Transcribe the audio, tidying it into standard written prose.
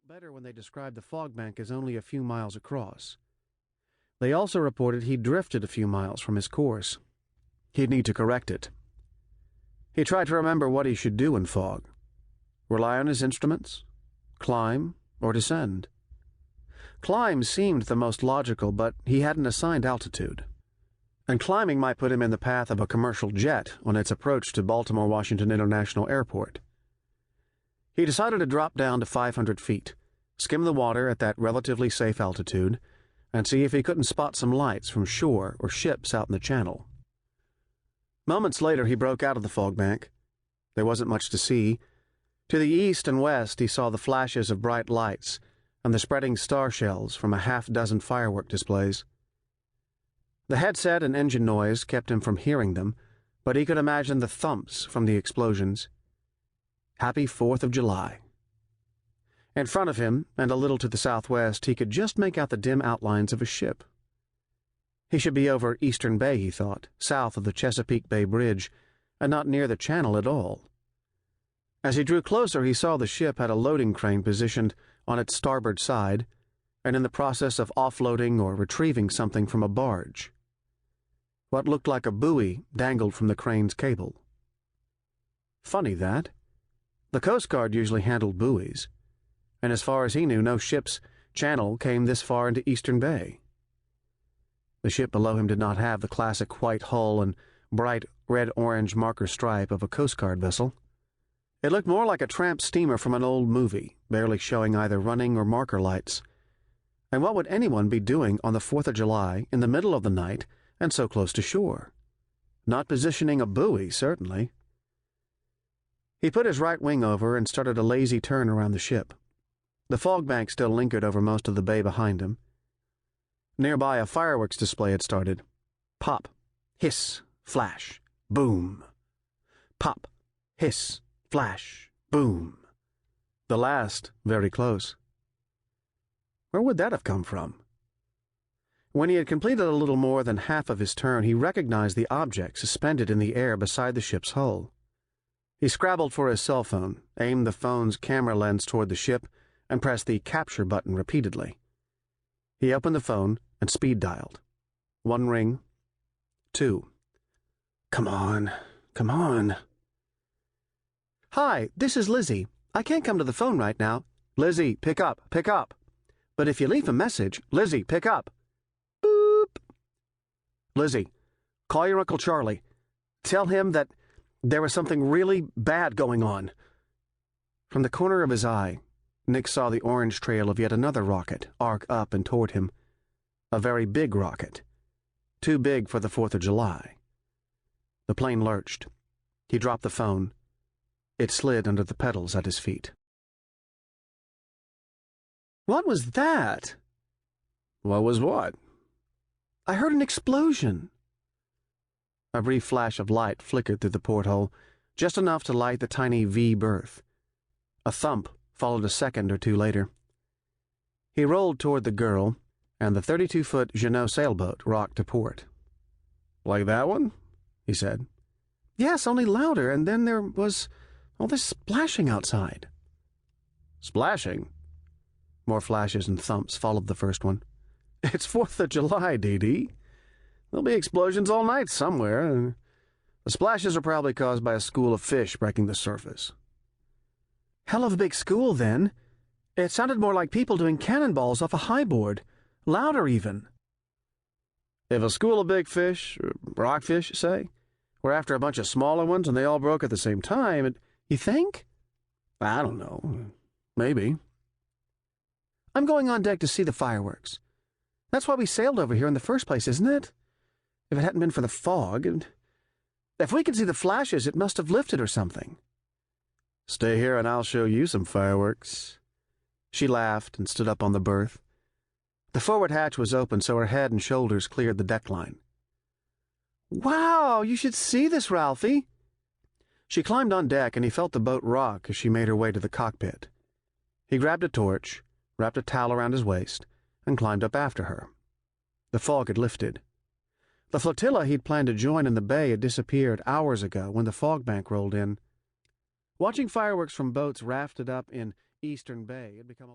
better when they described the fog bank as only a few miles across. They also reported he'd drifted a few miles from his course. He'd need to correct it. He tried to remember what he should do in fog. Rely on his instruments? Climb or descend? Climb seemed the most logical, but he hadn't assigned altitude. And climbing might put him in the path of a commercial jet on its approach to Baltimore-Washington International Airport. He decided to drop down to 500 feet, skim the water at that relatively safe altitude, and see if he couldn't spot some lights from shore or ships out in the channel. Moments later, he broke out of the fog bank. There wasn't much to see. To the east and west, he saw the flashes of bright lights and the spreading star shells from a half-dozen firework displays. The headset and engine noise kept him from hearing them, but he could imagine the thumps from the explosions. Happy 4th of July. In front of him, and a little to the southwest, he could just make out the dim outlines of a ship. He should be over Eastern Bay, he thought, south of the Chesapeake Bay Bridge, and not near the channel at all. As he drew closer, he saw the ship had a loading crane positioned on its starboard side, and in the process of offloading or retrieving something from a barge. What looked like a buoy dangled from the crane's cable. Funny that. The Coast Guard usually handled buoys, and as far as he knew, no ship's channel came this far into Eastern Bay. The ship below him did not have the classic white hull and bright red-orange marker stripe of a Coast Guard vessel. It looked more like a tramp steamer from an old movie, barely showing either running or marker lights. And what would anyone be doing on the 4th of July in the middle of the night and so close to shore? Not positioning a buoy, certainly. He put his right wing over and started a lazy turn around the ship. The fog bank still lingered over most of the bay behind him. Nearby, a fireworks display had started. Pop, hiss, flash, boom. Pop, hiss, flash, boom. The last very close. Where would that have come from? When he had completed a little more than half of his turn, he recognized the object suspended in the air beside the ship's hull. He scrabbled for his cell phone, aimed the phone's camera lens toward the ship, and pressed the capture button repeatedly. He opened the phone and speed-dialed. 1 ring. 2. Come on, come on. Hi, this is Lizzie. I can't come to the phone right now. Lizzie, pick up, pick up. But if you leave a message, Lizzie, pick up. Boop. Lizzie, call your Uncle Charlie. Tell him that there was something really bad going on. From the corner of his eye, Nick saw the orange trail of yet another rocket arc up and toward him. A very big rocket. Too big for the 4th of July. The plane lurched. He dropped the phone. It slid under the pedals at his feet. What was that? What was what? I heard an explosion. A brief flash of light flickered through the porthole, just enough to light the tiny V berth. A thump followed a second or two later. He rolled toward the girl, and the 32-foot Jeannot sailboat rocked to port. Like that one? He said. Yes, only louder, and then there was all this splashing outside. Splashing? More flashes and thumps followed the first one. It's 4th of July, Dee. There'll be explosions all night somewhere. The splashes are probably caused by a school of fish breaking the surface. Hell of a big school, then. It sounded more like people doing cannonballs off a high board. Louder, even. If a school of big fish, rockfish, say, were after a bunch of smaller ones and they all broke at the same time, you think? I don't know. Maybe. I'm going on deck to see the fireworks. That's why we sailed over here in the first place, isn't it? If it hadn't been for the fog, and if we could see the flashes, it must have lifted or something. Stay here and I'll show you some fireworks. She laughed and stood up on the berth. The forward hatch was open, so her head and shoulders cleared the deck line. Wow, you should see this, Ralphie. She climbed on deck, and he felt the boat rock as she made her way to the cockpit. He grabbed a torch, wrapped a towel around his waist, and climbed up after her. The fog had lifted. The flotilla he'd planned to join in the bay had disappeared hours ago when the fog bank rolled in. Watching fireworks from boats rafted up in Eastern Bay had become a